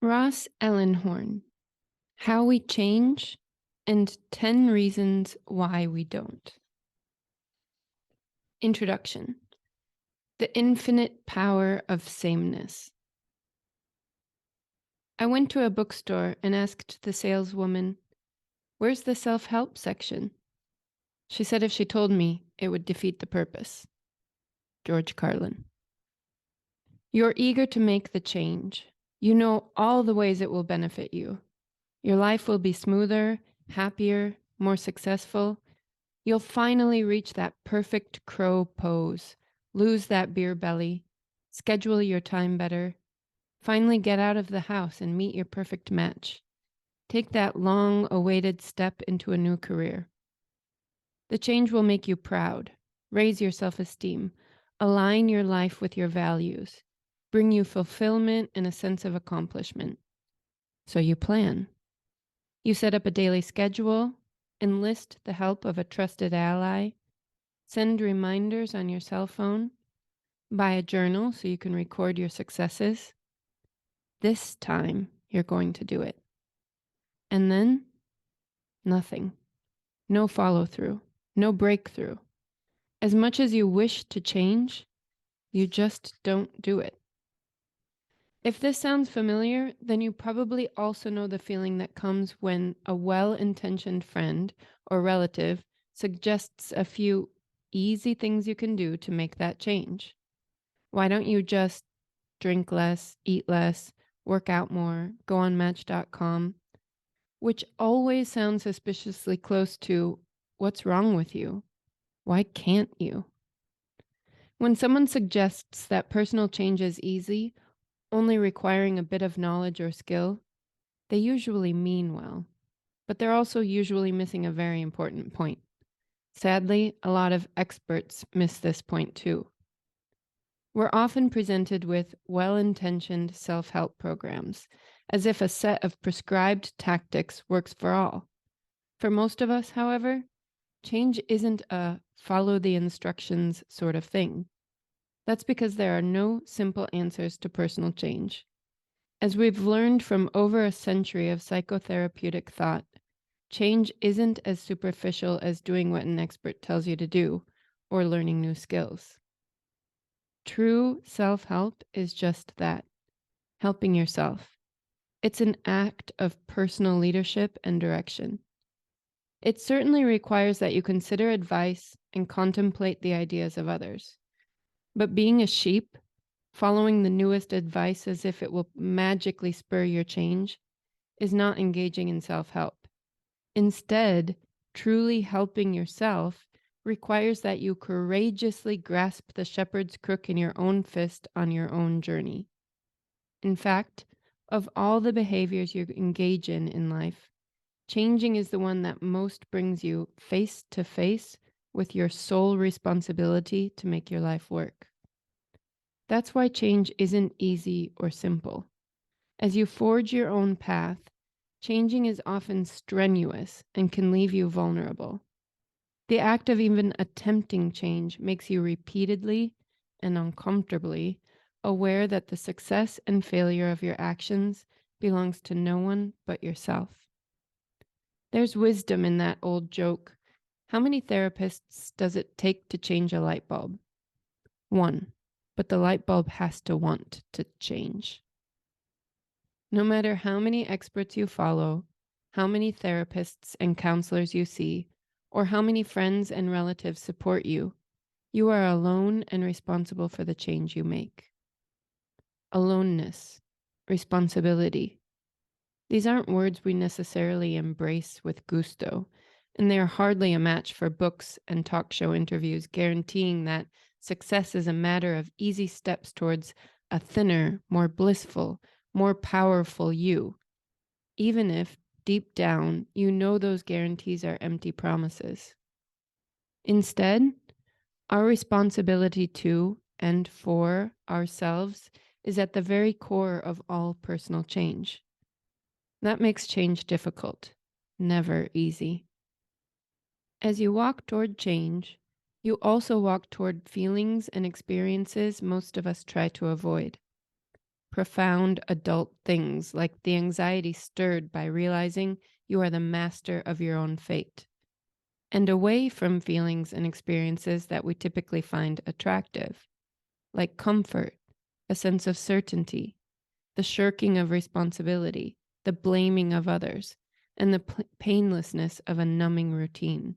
Ross Ellenhorn, How We Change and 10 Reasons Why We Don't. Introduction. The Infinite Power of Sameness. I went to a bookstore and asked the saleswoman, "Where's the self-help section?" She said if she told me, it would defeat the purpose. George Carlin. You're eager to make the change. You know all the ways it will benefit you. Your life will be smoother, happier, more successful. You'll finally reach that perfect crow pose, lose that beer belly, schedule your time better, finally get out of the house and meet your perfect match. Take that long-awaited step into a new career. The change will make you proud, raise your self-esteem, align your life with your values, bring you fulfillment and a sense of accomplishment. So you plan. You set up a daily schedule, enlist the help of a trusted ally, send reminders on your cell phone, buy a journal so you can record your successes. This time, you're going to do it. And then, nothing. No follow-through, no breakthrough. As much as you wish to change, you just don't do it. If this sounds familiar, then you probably also know the feeling that comes when a well-intentioned friend or relative suggests a few easy things you can do to make that change. Why don't you just drink less, eat less, work out more, go on Match.com, which always sounds suspiciously close to, what's wrong with you? Why can't you? When someone suggests that personal change is easy, only requiring a bit of knowledge or skill, they usually mean well, but they're also usually missing a very important point. Sadly, a lot of experts miss this point too. We're often presented with well-intentioned self-help programs, as if a set of prescribed tactics works for all. For most of us, however, change isn't a follow the instructions sort of thing. That's because there are no simple answers to personal change. As we've learned from over a century of psychotherapeutic thought, change isn't as superficial as doing what an expert tells you to do or learning new skills. True self-help is just that, helping yourself. It's an act of personal leadership and direction. It certainly requires that you consider advice and contemplate the ideas of others. But being a sheep, following the newest advice as if it will magically spur your change, is not engaging in self-help. Instead, truly helping yourself requires that you courageously grasp the shepherd's crook in your own fist on your own journey. In fact, of all the behaviors you engage in life, changing is the one that most brings you face to face with your sole responsibility to make your life work. That's why change isn't easy or simple. As you forge your own path, changing is often strenuous and can leave you vulnerable. The act of even attempting change makes you repeatedly and uncomfortably aware that the success and failure of your actions belongs to no one but yourself. There's wisdom in that old joke. How many therapists does it take to change a light bulb? One, but the light bulb has to want to change. No matter how many experts you follow, how many therapists and counselors you see, or how many friends and relatives support you, you are alone and responsible for the change you make. Aloneness, responsibility. These aren't words we necessarily embrace with gusto, and they are hardly a match for books and talk show interviews guaranteeing that success is a matter of easy steps towards a thinner, more blissful, more powerful you, even if deep down you know those guarantees are empty promises. Instead, our responsibility to and for ourselves is at the very core of all personal change. That makes change difficult, never easy. As you walk toward change, you also walk toward feelings and experiences most of us try to avoid. profound adult things like the anxiety stirred by realizing you are the master of your own fate, and away from feelings and experiences that we typically find attractive, like comfort, a sense of certainty, the shirking of responsibility, the blaming of others, and the painlessness of a numbing routine.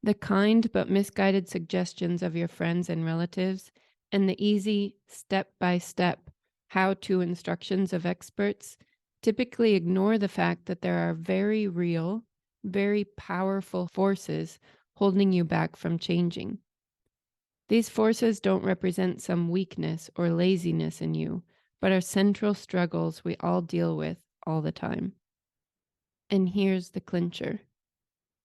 The kind but misguided suggestions of your friends and relatives, and the easy step-by-step how-to instructions of experts typically ignore the fact that there are very real, very powerful forces holding you back from changing. These forces don't represent some weakness or laziness in you, but are central struggles we all deal with all the time. And here's the clincher.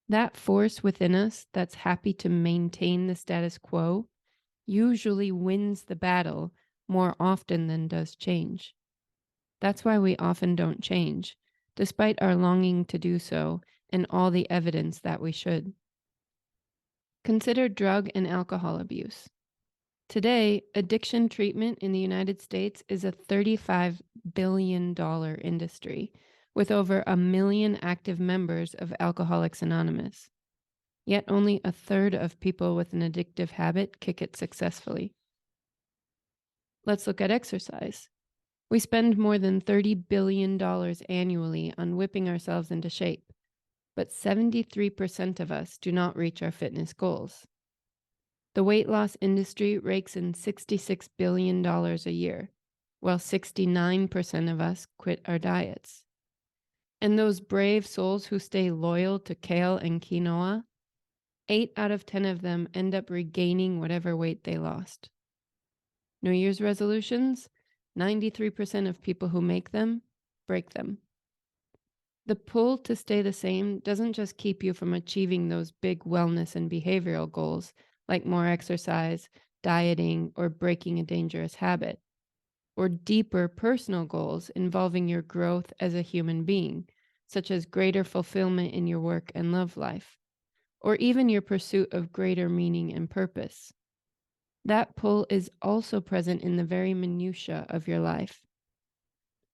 That force within us that's happy to maintain the status quo usually wins the battle more often than does change. That's why we often don't change, despite our longing to do so and all the evidence that we should. Consider drug and alcohol abuse. Today, addiction treatment in the United States is a $35 billion industry with over 1 million active members of Alcoholics Anonymous. Yet only a third of people with an addictive habit kick it successfully. Let's look at exercise. We spend more than $30 billion annually on whipping ourselves into shape, but 73% of us do not reach our fitness goals. The weight loss industry rakes in $66 billion a year, while 69% of us quit our diets. And those brave souls who stay loyal to kale and quinoa, 8 out of 10 of them end up regaining whatever weight they lost. New Year's resolutions, 93% of people who make them break them. The pull to stay the same doesn't just keep you from achieving those big wellness and behavioral goals like more exercise, dieting, or breaking a dangerous habit, or deeper personal goals involving your growth as a human being, such as greater fulfillment in your work and love life, or even your pursuit of greater meaning and purpose. That pull is also present in the very minutiae of your life.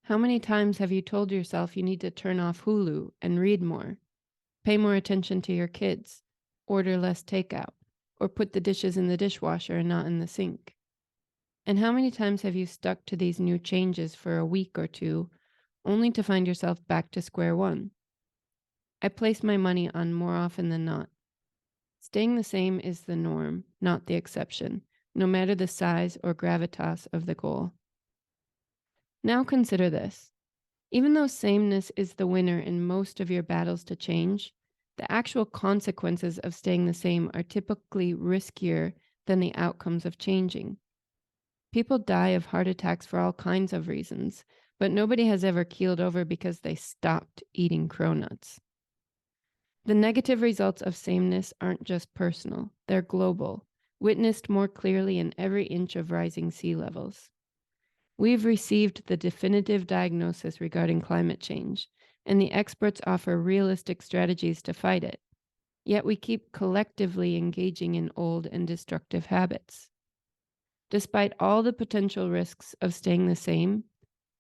How many times have you told yourself you need to turn off Hulu and read more, pay more attention to your kids, order less takeout, or put the dishes in the dishwasher and not in the sink? And how many times have you stuck to these new changes for a week or two, only to find yourself back to square one? I place my money on more often than not. Staying the same is the norm, not the exception, no matter the size or gravitas of the goal. Now consider this. Even though sameness is the winner in most of your battles to change, the actual consequences of staying the same are typically riskier than the outcomes of changing. People die of heart attacks for all kinds of reasons, but nobody has ever keeled over because they stopped eating cronuts. The negative results of sameness aren't just personal, they're global, witnessed more clearly in every inch of rising sea levels. We've received the definitive diagnosis regarding climate change, and the experts offer realistic strategies to fight it. Yet we keep collectively engaging in old and destructive habits. Despite all the potential risks of staying the same,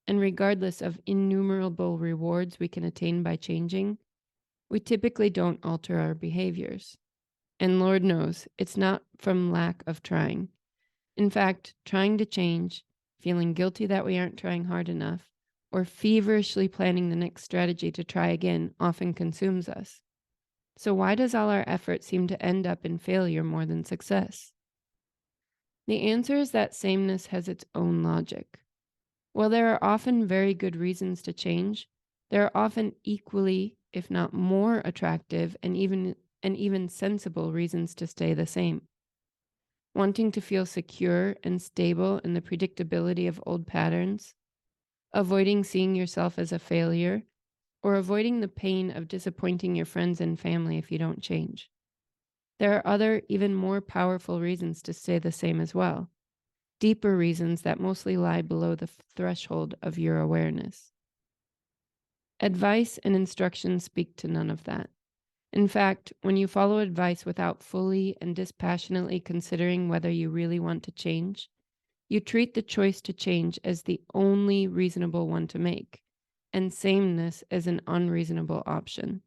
and regardless of innumerable rewards we can attain by changing, we typically don't alter our behaviors. And Lord knows, it's not from lack of trying. In fact, trying to change, feeling guilty that we aren't trying hard enough, or feverishly planning the next strategy to try again often consumes us. So why does all our effort seem to end up in failure more than success? The answer is that sameness has its own logic. While there are often very good reasons to change, there are often equally, if not more attractive and even sensible reasons to stay the same. Wanting to feel secure and stable in the predictability of old patterns, avoiding seeing yourself as a failure, or avoiding the pain of disappointing your friends and family if you don't change. There are other, even more powerful reasons to stay the same as well, deeper reasons that mostly lie below the threshold of your awareness. Advice and instruction speak to none of that. In fact, when you follow advice without fully and dispassionately considering whether you really want to change, You treat the choice to change as the only reasonable one to make, and sameness as an unreasonable option.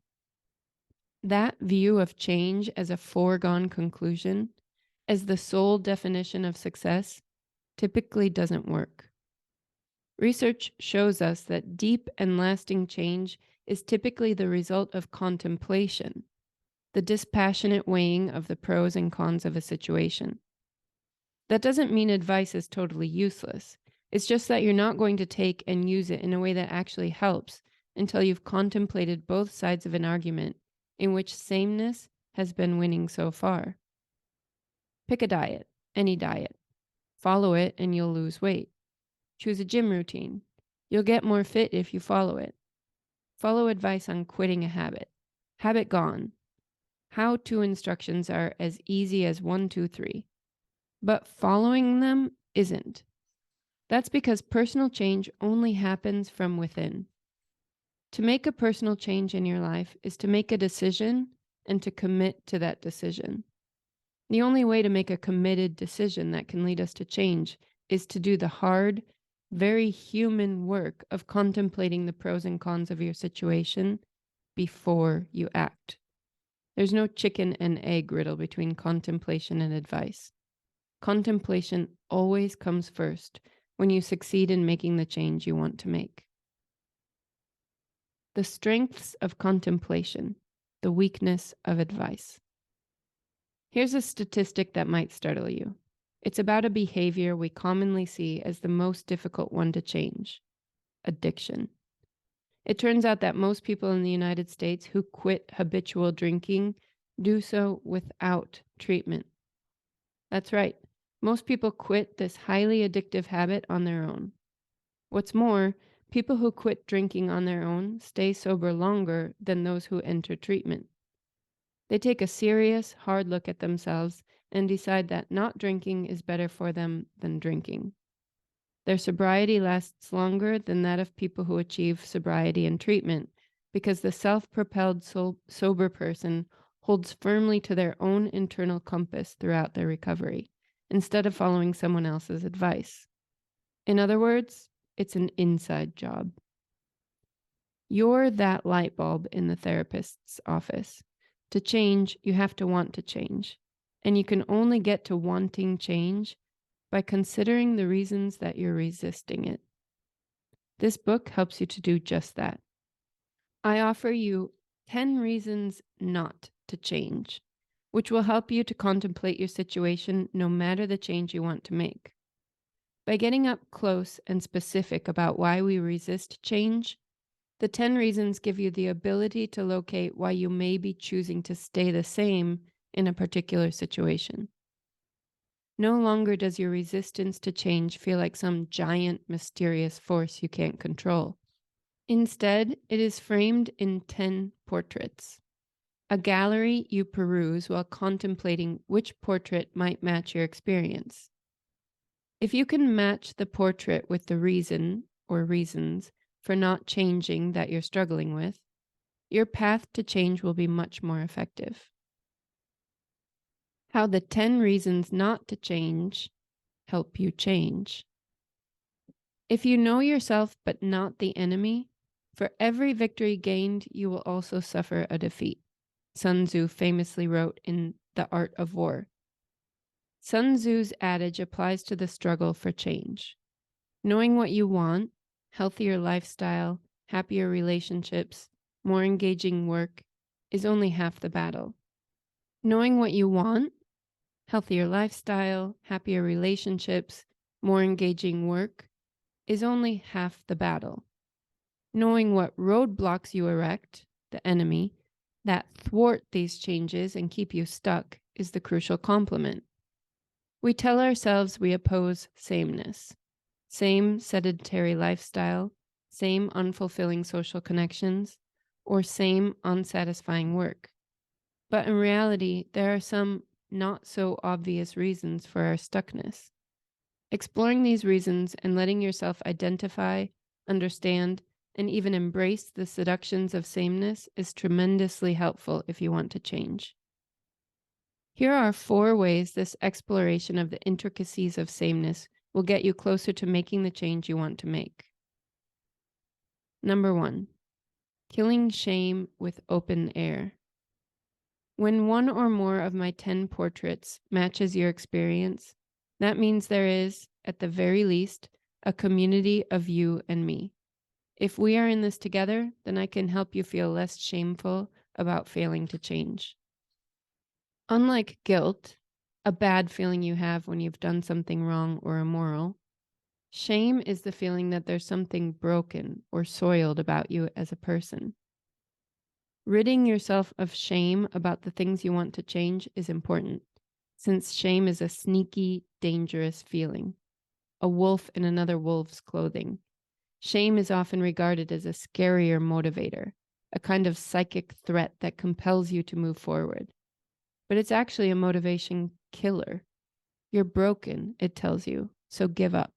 That view of change as a foregone conclusion, as the sole definition of success, typically doesn't work. Research shows us that deep and lasting change is typically the result of contemplation, the dispassionate weighing of the pros and cons of a situation. That doesn't mean advice is totally useless. It's just that you're not going to take and use it in a way that actually helps until you've contemplated both sides of an argument in which sameness has been winning so far. Pick a diet, any diet. Follow it and you'll lose weight. Choose a gym routine. You'll get more fit if you follow it. Follow advice on quitting a habit. Habit gone. How-to instructions are as easy as 1, 2, 3. But following them isn't. That's because personal change only happens from within. To make a personal change in your life is to make a decision and to commit to that decision. The only way to make a committed decision that can lead us to change is to do the hard, very human work of contemplating the pros and cons of your situation before you act. There's no chicken and egg riddle between contemplation and advice. Contemplation always comes first when you succeed in making the change you want to make. The strengths of contemplation, the weakness of advice. Here's a statistic that might startle you. It's about a behavior we commonly see as the most difficult one to change: addiction. It turns out that most people in the United States who quit habitual drinking do so without treatment. That's right. Most people quit this highly addictive habit on their own. What's more, people who quit drinking on their own stay sober longer than those who enter treatment. They take a serious, hard look at themselves and decide that not drinking is better for them than drinking. Their sobriety lasts longer than that of people who achieve sobriety in treatment because the self-propelled sober person holds firmly to their own internal compass throughout their recovery, instead of following someone else's advice. In other words, it's an inside job. You're that light bulb in the therapist's office. To change, you have to want to change. And you can only get to wanting change by considering the reasons that you're resisting it. This book helps you to do just that. I offer you 10 reasons not to change, which will help you to contemplate your situation no matter the change you want to make. By getting up close and specific about why we resist change, the 10 reasons give you the ability to locate why you may be choosing to stay the same in a particular situation. No longer does your resistance to change feel like some giant, mysterious force you can't control. Instead, it is framed in 10 portraits, a gallery you peruse while contemplating which portrait might match your experience. If you can match the portrait with the reason or reasons for not changing that you're struggling with, your path to change will be much more effective. How the 10 reasons not to change help you change. If you know yourself but not the enemy, for every victory gained, you will also suffer a defeat. Sun Tzu famously wrote in The Art of War. Sun Tzu's adage applies to the struggle for change. Knowing what you want, healthier lifestyle, happier relationships, more engaging work, is only half the battle. Knowing what you want, healthier lifestyle, happier relationships, more engaging work, is only half the battle. Knowing what roadblocks you erect, the enemy, that thwart these changes and keep you stuck is the crucial complement. We tell ourselves we oppose sameness, same sedentary lifestyle, same unfulfilling social connections, or same unsatisfying work. But in reality, there are some not so obvious reasons for our stuckness. Exploring these reasons and letting yourself identify, understand, and even embrace the seductions of sameness is tremendously helpful if you want to change. Here are 4 ways this exploration of the intricacies of sameness will get you closer to making the change you want to make. Number 1, killing shame with open air. When one or more of my 10 portraits matches your experience, that means there is, at the very least, a community of you and me. If we are in this together, then I can help you feel less shameful about failing to change. Unlike guilt, a bad feeling you have when you've done something wrong or immoral, shame is the feeling that there's something broken or soiled about you as a person. Ridding yourself of shame about the things you want to change is important, since shame is a sneaky, dangerous feeling, a wolf in another wolf's clothing. Shame is often regarded as a scarier motivator, a kind of psychic threat that compels you to move forward. But it's actually a motivation killer. You're broken, it tells you, so give up.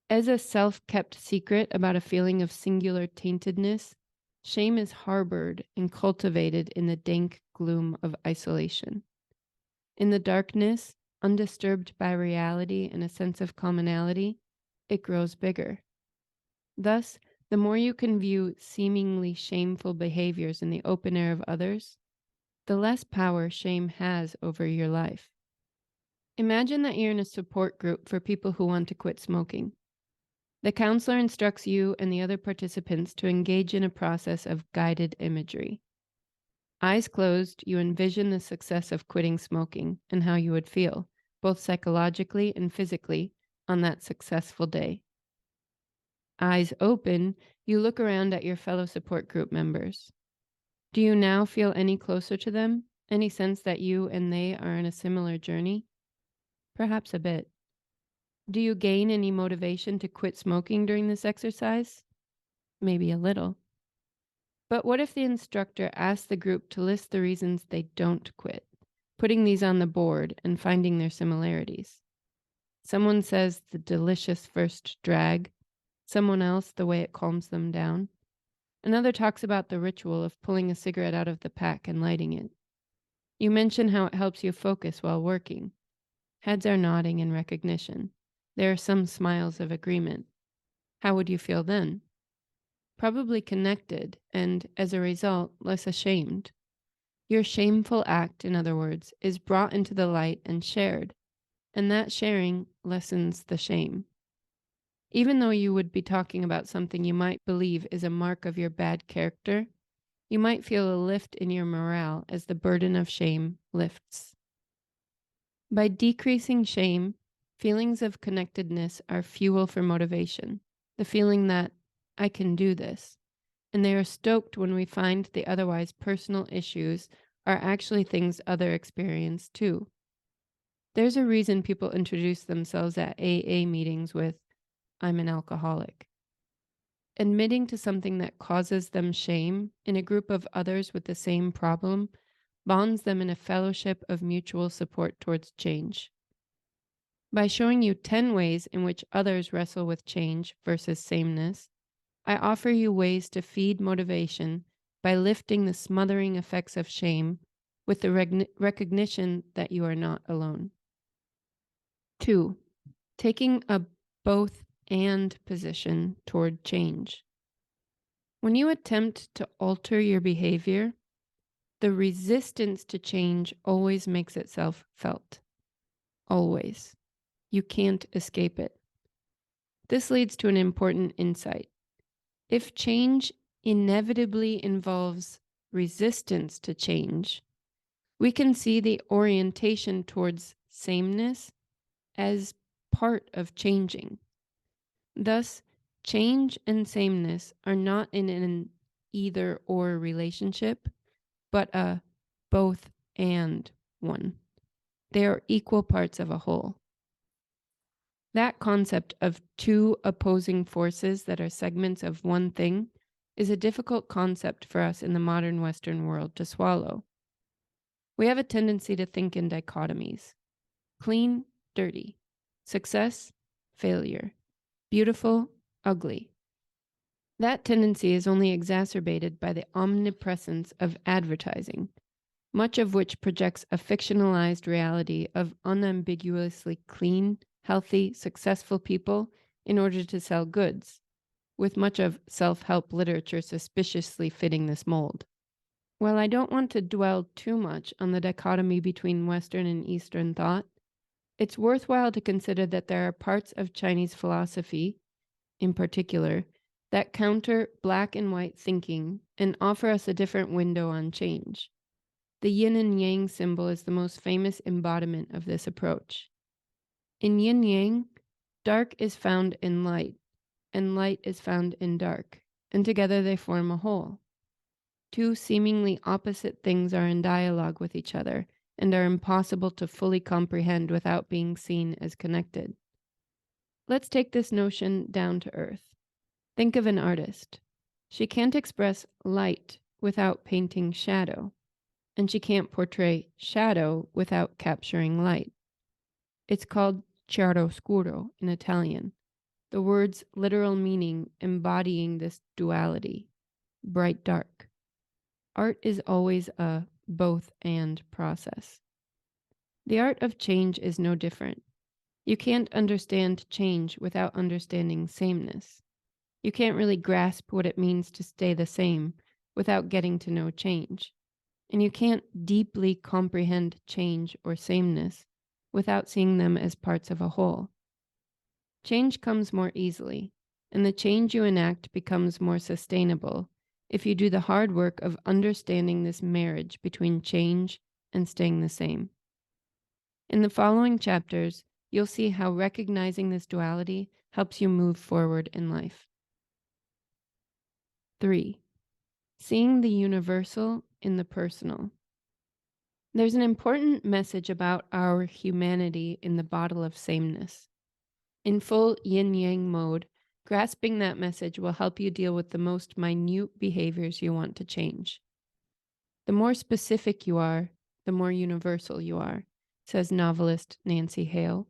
As a self-kept secret about a feeling of singular taintedness, shame is harbored and cultivated in the dank gloom of isolation. In the darkness, undisturbed by reality and a sense of commonality, it grows bigger. Thus, the more you can view seemingly shameful behaviors in the open air of others, the less power shame has over your life. Imagine that you're in a support group for people who want to quit smoking. The counselor instructs you and the other participants to engage in a process of guided imagery. Eyes closed, you envision the success of quitting smoking and how you would feel, both psychologically and physically, on that successful day. Eyes open, you look around at your fellow support group members. Do you now feel any closer to them? Any sense that you and they are in a similar journey? Perhaps a bit. Do you gain any motivation to quit smoking during this exercise? Maybe a little. But what if the instructor asked the group to list the reasons they don't quit, putting these on the board and finding their similarities? Someone says the delicious first drag, someone else the way it calms them down. Another talks about the ritual of pulling a cigarette out of the pack and lighting it. You mention how it helps you focus while working. Heads are nodding in recognition. There are some smiles of agreement. How would you feel then? Probably connected and, as a result, less ashamed. Your shameful act, in other words, is brought into the light and shared, and that sharing lessens the shame. Even though you would be talking about something you might believe is a mark of your bad character, you might feel a lift in your morale as the burden of shame lifts. By decreasing shame, feelings of connectedness are fuel for motivation, the feeling that I can do this, and they are stoked when we find the otherwise personal issues are actually things others experience too. There's a reason people introduce themselves at AA meetings with, I'm an alcoholic. Admitting to something that causes them shame in a group of others with the same problem bonds them in a fellowship of mutual support towards change. By showing you 10 ways in which others wrestle with change versus sameness, I offer you ways to feed motivation by lifting the smothering effects of shame with the recognition that you are not alone. 2. Taking a both and position toward change. When you attempt to alter your behavior, the resistance to change always makes itself felt. Always. You can't escape it. This leads to an important insight. If change inevitably involves resistance to change, we can see the orientation towards sameness as part of changing. Thus, change and sameness are not in an either-or relationship, but a both and one. They are equal parts of a whole. That concept of two opposing forces that are segments of one thing is a difficult concept for us in the modern Western world to swallow. We have a tendency to think in dichotomies. Clean, dirty. Success, failure. Beautiful, ugly. That tendency is only exacerbated by the omnipresence of advertising, much of which projects a fictionalized reality of unambiguously clean, healthy, successful people in order to sell goods, with much of self-help literature suspiciously fitting this mold. While I don't want to dwell too much on the dichotomy between Western and Eastern thought, it's worthwhile to consider that there are parts of Chinese philosophy, in particular, that counter black and white thinking and offer us a different window on change. The yin and yang symbol is the most famous embodiment of this approach. In yin yang, dark is found in light, and light is found in dark, and together they form a whole. Two seemingly opposite things are in dialogue with each other and are impossible to fully comprehend without being seen as connected. Let's take this notion down to earth. Think of an artist. She can't express light without painting shadow, and she can't portray shadow without capturing light. It's called chiaroscuro in Italian, the word's literal meaning embodying this duality, bright-dark. Art is always a both-and process. The art of change is no different. You can't understand change without understanding sameness. You can't really grasp what it means to stay the same without getting to know change. And you can't deeply comprehend change or sameness without seeing them as parts of a whole. Change comes more easily, and the change you enact becomes more sustainable if you do the hard work of understanding this marriage between change and staying the same. In the following chapters, you'll see how recognizing this duality helps you move forward in life. 3. Seeing the universal in the personal. There's an important message about our humanity in the bottle of sameness. In full yin-yang mode, grasping that message will help you deal with the most minute behaviors you want to change. The more specific you are, the more universal you are, says novelist Nancy Hale.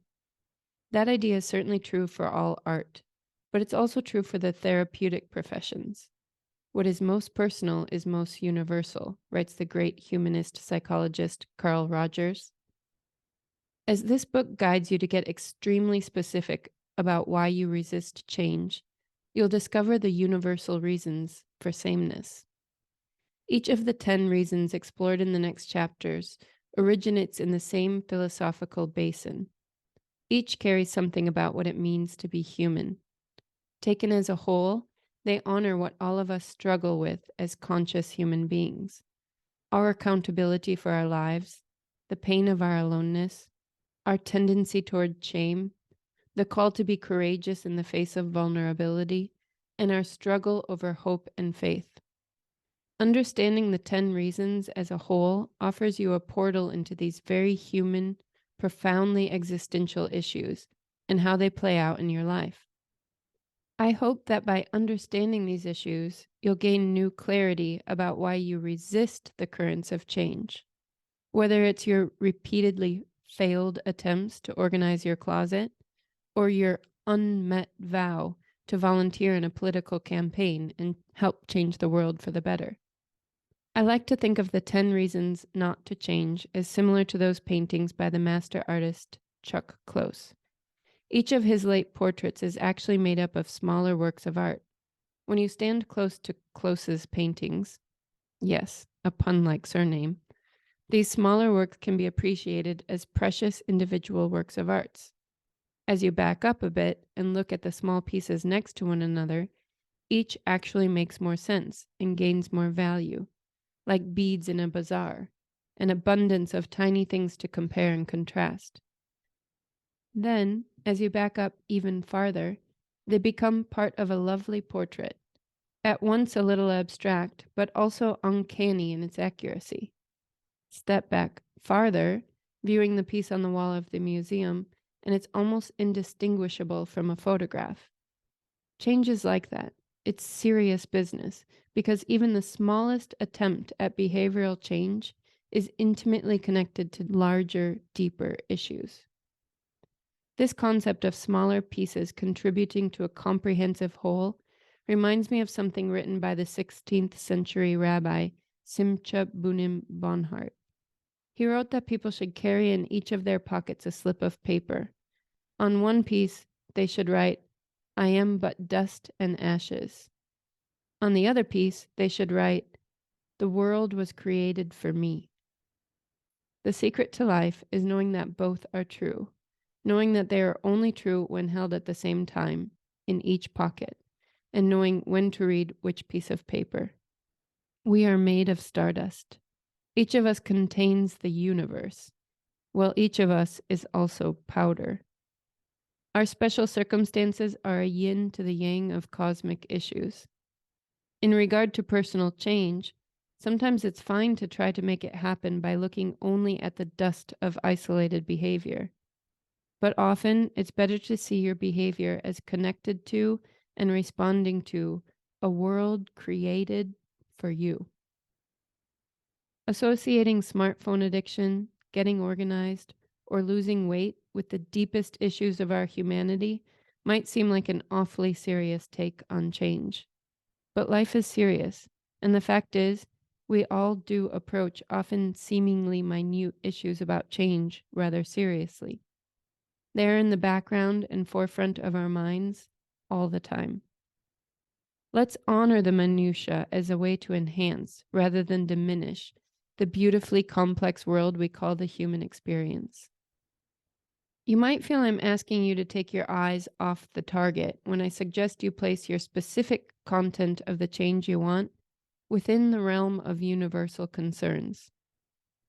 That idea is certainly true for all art, but it's also true for the therapeutic professions. What is most personal is most universal, writes the great humanist psychologist Carl Rogers. As this book guides you to get extremely specific about why you resist change, you'll discover the universal reasons for sameness. Each of the 10 reasons explored in the next chapters originates in the same philosophical basin. Each carries something about what it means to be human. Taken as a whole, they honor what all of us struggle with as conscious human beings: our accountability for our lives, the pain of our aloneness, our tendency toward shame, the call to be courageous in the face of vulnerability, and our struggle over hope and faith. Understanding the 10 reasons as a whole offers you a portal into these very human, profoundly existential issues and how they play out in your life. I hope that by understanding these issues, you'll gain new clarity about why you resist the currents of change. Whether it's your repeatedly failed attempts to organize your closet, or your unmet vow to volunteer in a political campaign and help change the world for the better. I like to think of the 10 reasons not to change as similar to those paintings by the master artist Chuck Close. Each of his late portraits is actually made up of smaller works of art. When you stand close to Close's paintings, yes, a pun-like surname, these smaller works can be appreciated as precious individual works of art. As you back up a bit and look at the small pieces next to one another, each actually makes more sense and gains more value, like beads in a bazaar, an abundance of tiny things to compare and contrast. Then, as you back up even farther, they become part of a lovely portrait, at once a little abstract, but also uncanny in its accuracy. Step back farther, viewing the piece on the wall of the museum, and it's almost indistinguishable from a photograph. Change is like that. It's serious business, because even the smallest attempt at behavioral change is intimately connected to larger, deeper issues. This concept of smaller pieces contributing to a comprehensive whole reminds me of something written by the 16th century rabbi Simcha Bunim Bonhart. He wrote that people should carry in each of their pockets a slip of paper. On one piece, they should write, I am but dust and ashes. On the other piece, they should write, the world was created for me. The secret to life is knowing that both are true, knowing that they are only true when held at the same time, in each pocket, and knowing when to read which piece of paper. We are made of stardust. Each of us contains the universe, while each of us is also powder. Our special circumstances are a yin to the yang of cosmic issues. In regard to personal change, sometimes it's fine to try to make it happen by looking only at the dust of isolated behavior. But often it's better to see your behavior as connected to and responding to a world created for you. Associating smartphone addiction, getting organized, or losing weight with the deepest issues of our humanity might seem like an awfully serious take on change. But life is serious, and the fact is, we all do approach often seemingly minute issues about change rather seriously. They're in the background and forefront of our minds all the time. Let's honor the minutiae as a way to enhance, rather than diminish, the beautifully complex world we call the human experience. You might feel I'm asking you to take your eyes off the target when I suggest you place your specific content of the change you want within the realm of universal concerns.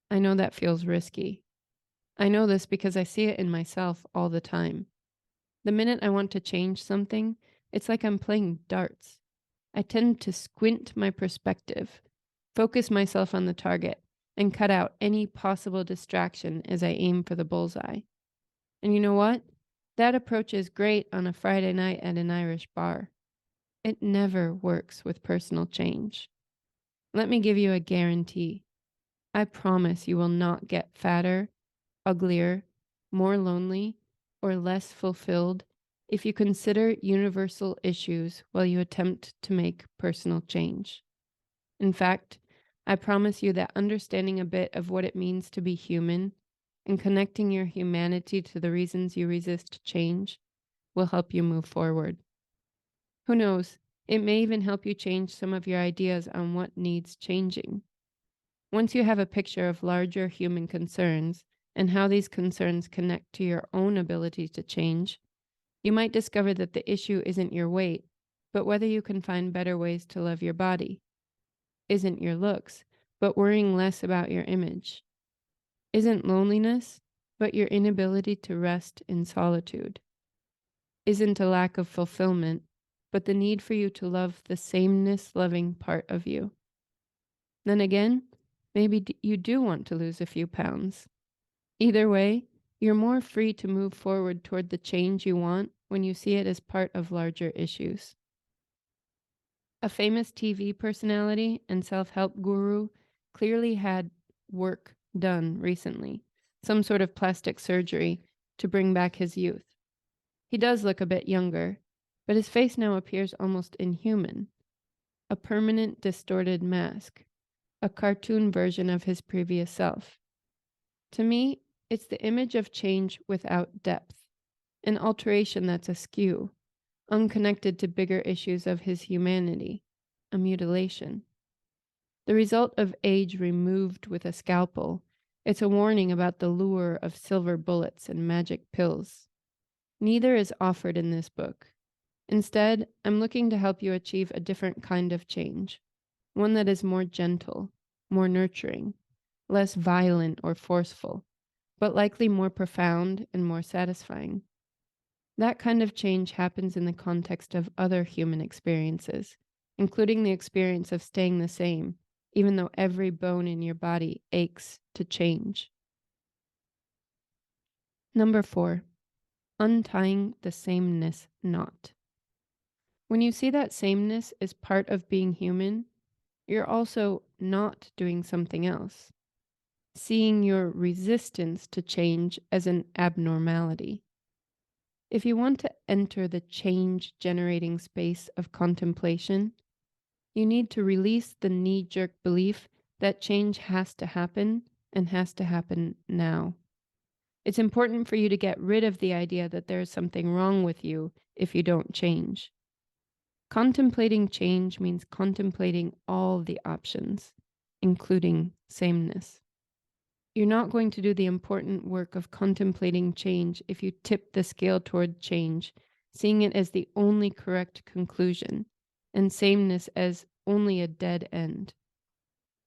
I know that feels risky. I know this because I see it in myself all the time. The minute I want to change something, it's like I'm playing darts. I tend to squint my perspective, focus myself on the target, and cut out any possible distraction as I aim for the bullseye. And you know what? That approach is great on a Friday night at an Irish bar. It never works with personal change. Let me give you a guarantee. I promise you will not get fatter, uglier, more lonely, or less fulfilled if you consider universal issues while you attempt to make personal change. In fact, I promise you that understanding a bit of what it means to be human and connecting your humanity to the reasons you resist change will help you move forward. Who knows, it may even help you change some of your ideas on what needs changing. Once you have a picture of larger human concerns and how these concerns connect to your own ability to change, you might discover that the issue isn't your weight, but whether you can find better ways to love your body. Isn't your looks, but worrying less about your image. Isn't loneliness, but your inability to rest in solitude. Isn't a lack of fulfillment, but the need for you to love the sameness-loving part of you. Then again, maybe you do want to lose a few pounds. Either way, you're more free to move forward toward the change you want when you see it as part of larger issues. A famous TV personality and self-help guru clearly had work done recently, some sort of plastic surgery to bring back his youth. He does look a bit younger, but his face now appears almost inhuman. A permanent distorted mask, a cartoon version of his previous self. To me, it's the image of change without depth, an alteration that's askew, unconnected to bigger issues of his humanity, a mutilation. The result of age removed with a scalpel, it's a warning about the lure of silver bullets and magic pills. Neither is offered in this book. Instead, I'm looking to help you achieve a different kind of change, one that is more gentle, more nurturing, less violent or forceful, but likely more profound and more satisfying. That kind of change happens in the context of other human experiences, including the experience of staying the same, even though every bone in your body aches to change. Number 4, untying the sameness knot. When you see that sameness is part of being human, you're also not doing something else, seeing your resistance to change as an abnormality. If you want to enter the change-generating space of contemplation, you need to release the knee-jerk belief that change has to happen and has to happen now. It's important for you to get rid of the idea that there is something wrong with you if you don't change. Contemplating change means contemplating all the options, including sameness. You're not going to do the important work of contemplating change if you tip the scale toward change, seeing it as the only correct conclusion, and sameness as only a dead end.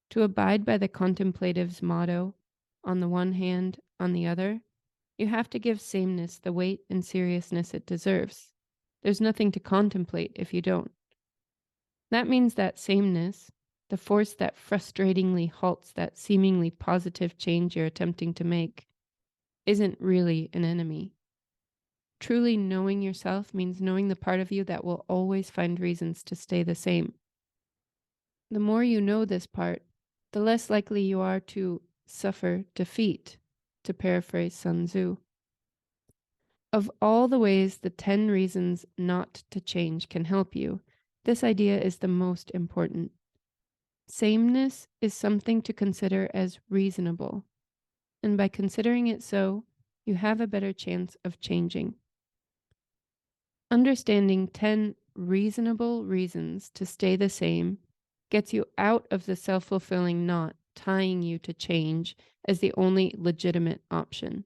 To abide by the contemplative's motto, on the one hand, on the other, you have to give sameness the weight and seriousness it deserves. There's nothing to contemplate if you don't. That means that sameness, the force that frustratingly halts that seemingly positive change you're attempting to make, isn't really an enemy. Truly knowing yourself means knowing the part of you that will always find reasons to stay the same. The more you know this part, the less likely you are to suffer defeat, to paraphrase Sun Tzu. Of all the ways the 10 reasons not to change can help you, this idea is the most important. Sameness is something to consider as reasonable, and by considering it so, you have a better chance of changing. Understanding 10 reasonable reasons to stay the same gets you out of the self-fulfilling knot tying you to change as the only legitimate option.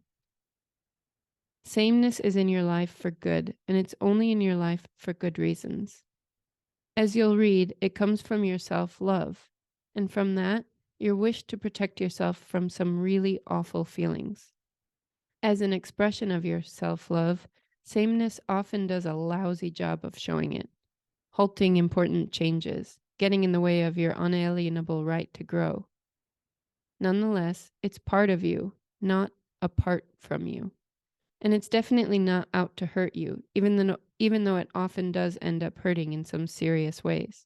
Sameness is in your life for good, and it's only in your life for good reasons. As you'll read, it comes from your self-love, and from that, your wish to protect yourself from some really awful feelings. As an expression of your self-love, sameness often does a lousy job of showing it, halting important changes, getting in the way of your unalienable right to grow. Nonetheless, it's part of you, not apart from you. And it's definitely not out to hurt you, even though it often does end up hurting in some serious ways.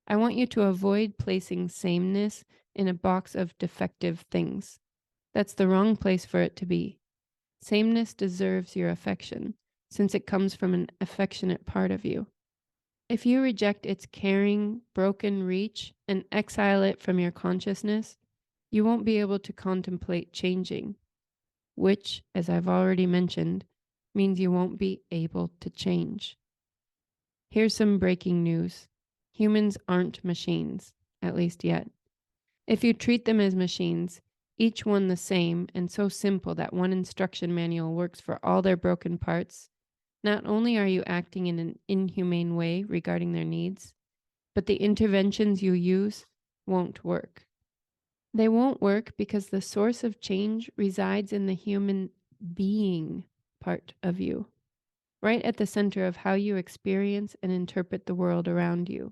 I want you to avoid placing sameness in a box of defective things. That's the wrong place for it to be. Sameness deserves your affection, since it comes from an affectionate part of you. If you reject its caring, broken reach and exile it from your consciousness, you won't be able to contemplate changing, which, as I've already mentioned, means you won't be able to change. Here's some breaking news. Humans aren't machines, at least yet. If you treat them as machines, each one the same and so simple that one instruction manual works for all their broken parts, not only are you acting in an inhumane way regarding their needs, but the interventions you use won't work. They won't work because the source of change resides in the human being part of you, right at the center of how you experience and interpret the world around you,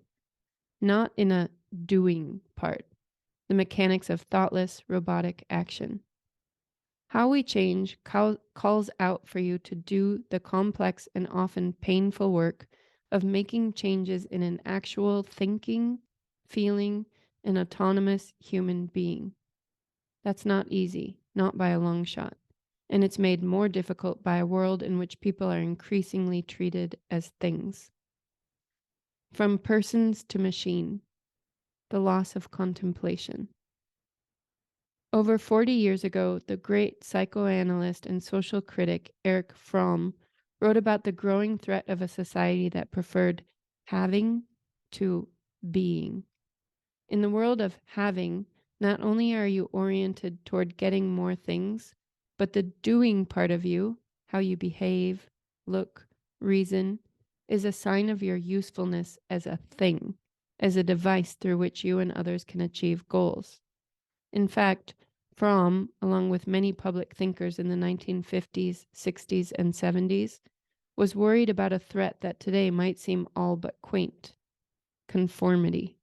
not in a doing part, the mechanics of thoughtless, robotic action. How we change calls out for you to do the complex and often painful work of making changes in an actual thinking, feeling, and autonomous human being. That's not easy, not by a long shot, and it's made more difficult by a world in which people are increasingly treated as things. From persons to machine, the loss of contemplation. Over 40 years ago, the great psychoanalyst and social critic Erich Fromm wrote about the growing threat of a society that preferred having to being. In the world of having, not only are you oriented toward getting more things, but the doing part of you, how you behave, look, reason, is a sign of your usefulness as a thing, as a device through which you and others can achieve goals. In fact, Fromm, along with many public thinkers in the 1950s, 60s, and 70s, was worried about a threat that today might seem all but quaint: conformity.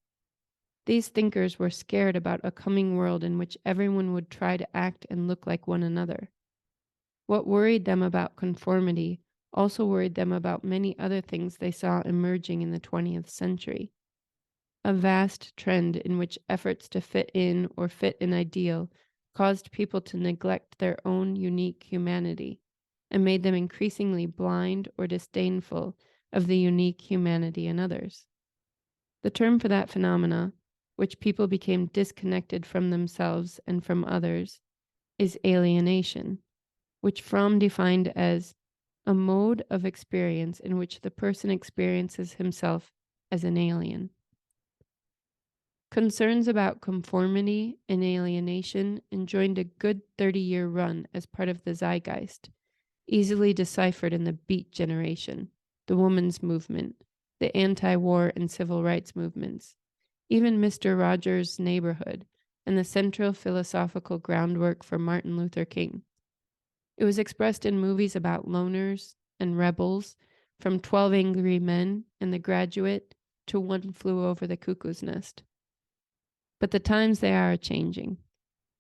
These thinkers were scared about a coming world in which everyone would try to act and look like one another. What worried them about conformity also worried them about many other things they saw emerging in the 20th century. A vast trend in which efforts to fit in or fit an ideal caused people to neglect their own unique humanity and made them increasingly blind or disdainful of the unique humanity in others. The term for that phenomena, which people became disconnected from themselves and from others, is alienation. which Fromm defined as a mode of experience in which the person experiences himself as an alien. Concerns about conformity and alienation enjoined a good 30-year run as part of the zeitgeist, easily deciphered in the Beat Generation, the women's movement, the anti-war and civil rights movements, even Mr. Rogers' Neighborhood, and the central philosophical groundwork for Martin Luther King. It was expressed in movies about loners and rebels, from 12 Angry Men and The Graduate to One Flew Over the Cuckoo's Nest. But the times they are changing.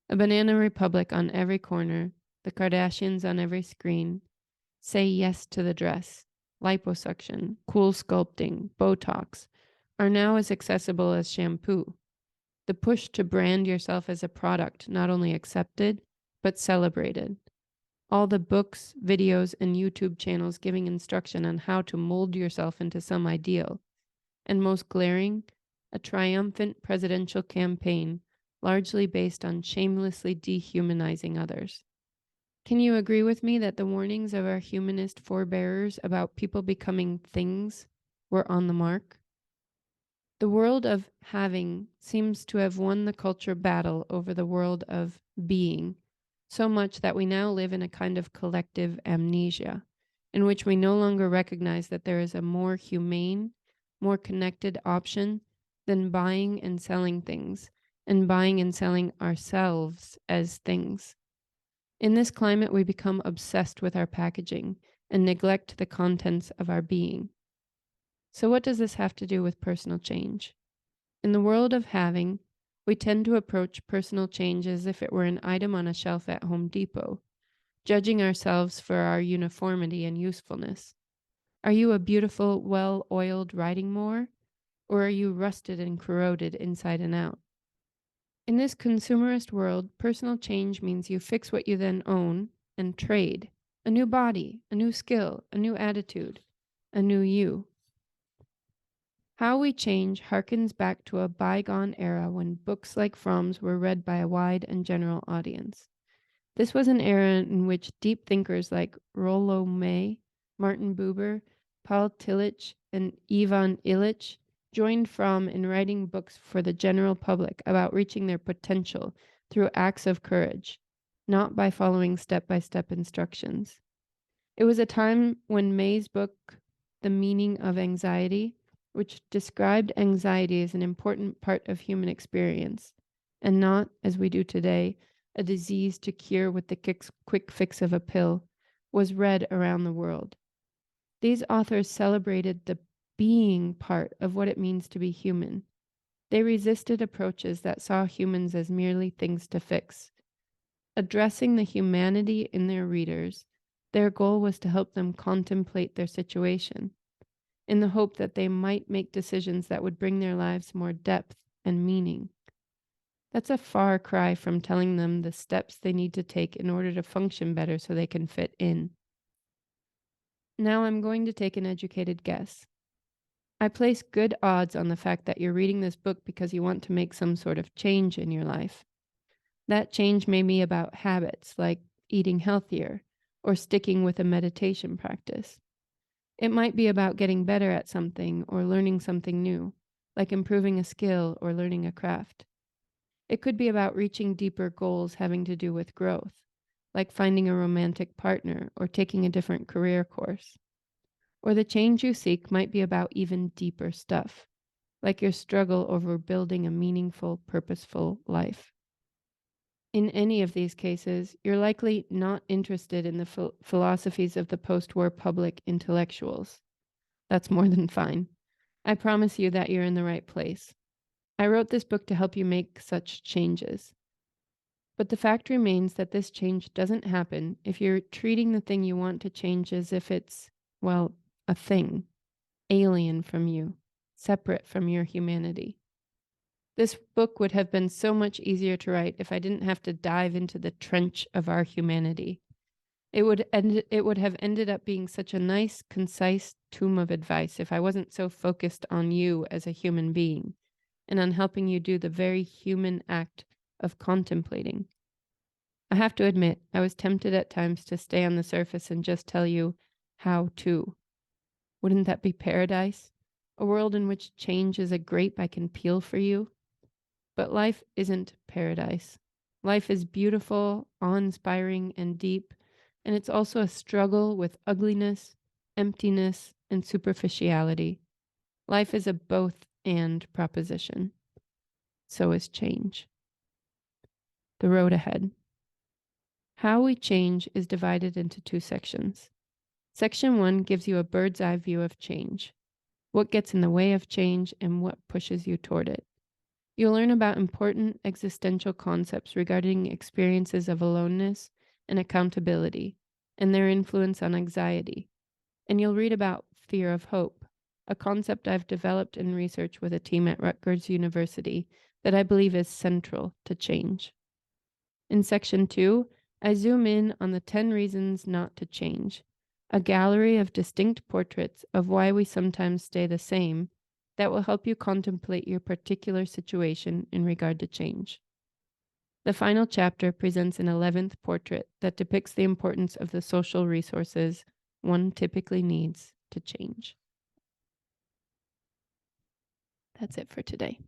A banana republic on every corner, the Kardashians on every screen, say yes to the dress, liposuction, cool sculpting, Botox, are now as accessible as shampoo. The push to brand yourself as a product not only accepted, but celebrated. All the books, videos, and YouTube channels giving instruction on how to mold yourself into some ideal. And most glaring, a triumphant presidential campaign largely based on shamelessly dehumanizing others. Can you agree with me that the warnings of our humanist forebears about people becoming things were on the mark? The world of having seems to have won the culture battle over the world of being, so much that we now live in a kind of collective amnesia, in which we no longer recognize that there is a more humane, more connected option than buying and selling things, and buying and selling ourselves as things. In this climate, we become obsessed with our packaging and neglect the contents of our being. So what does this have to do with personal change? In the world of having, we tend to approach personal change as if it were an item on a shelf at Home Depot, judging ourselves for our uniformity and usefulness. Are you a beautiful, well-oiled riding mower, or are you rusted and corroded inside and out? In this consumerist world, personal change means you fix what you then own and trade. A new body, a new skill, a new attitude, a new you. How we change harkens back to a bygone era when books like Fromm's were read by a wide and general audience. This was an era in which deep thinkers like Rollo May, Martin Buber, Paul Tillich, and Ivan Illich joined Fromm in writing books for the general public about reaching their potential through acts of courage, not by following step-by-step instructions. It was a time when May's book, The Meaning of Anxiety, which described anxiety as an important part of human experience, and not, as we do today, a disease to cure with the quick fix of a pill, was read around the world. These authors celebrated the being part of what it means to be human. They resisted approaches that saw humans as merely things to fix. Addressing the humanity in their readers, their goal was to help them contemplate their situation, in the hope that they might make decisions that would bring their lives more depth and meaning. That's a far cry from telling them the steps they need to take in order to function better so they can fit in. Now I'm going to take an educated guess. I place good odds on the fact that you're reading this book because you want to make some sort of change in your life. That change may be about habits like eating healthier or sticking with a meditation practice. It might be about getting better at something or learning something new, like improving a skill or learning a craft. It could be about reaching deeper goals having to do with growth, like finding a romantic partner or taking a different career course. Or the change you seek might be about even deeper stuff, like your struggle over building a meaningful, purposeful life. In any of these cases, you're likely not interested in the philosophies of the post-war public intellectuals. That's more than fine. I promise you that you're in the right place. I wrote this book to help you make such changes. But the fact remains that this change doesn't happen if you're treating the thing you want to change as if it's, well, a thing, alien from you, separate from your humanity. This book would have been so much easier to write if I didn't have to dive into the trench of our humanity. It would have ended up being such a nice, concise tomb of advice if I wasn't so focused on you as a human being and on helping you do the very human act of contemplating. I have to admit, I was tempted at times to stay on the surface and just tell you how to. Wouldn't that be paradise? A world in which change is a grape I can peel for you? But life isn't paradise. Life is beautiful, awe-inspiring, and deep, and it's also a struggle with ugliness, emptiness, and superficiality. Life is a both and proposition. So is change. The road ahead. How we change is divided into two sections. Section 1 gives you a bird's eye view of change. What gets in the way of change and what pushes you toward it. You'll learn about important existential concepts regarding experiences of aloneness and accountability and their influence on anxiety. And you'll read about fear of hope, a concept I've developed in research with a team at Rutgers University that I believe is central to change. In section 2, I zoom in on the 10 reasons not to change, a gallery of distinct portraits of why we sometimes stay the same that will help you contemplate your particular situation in regard to change. The final chapter presents an 11th portrait that depicts the importance of the social resources one typically needs to change. That's it for today.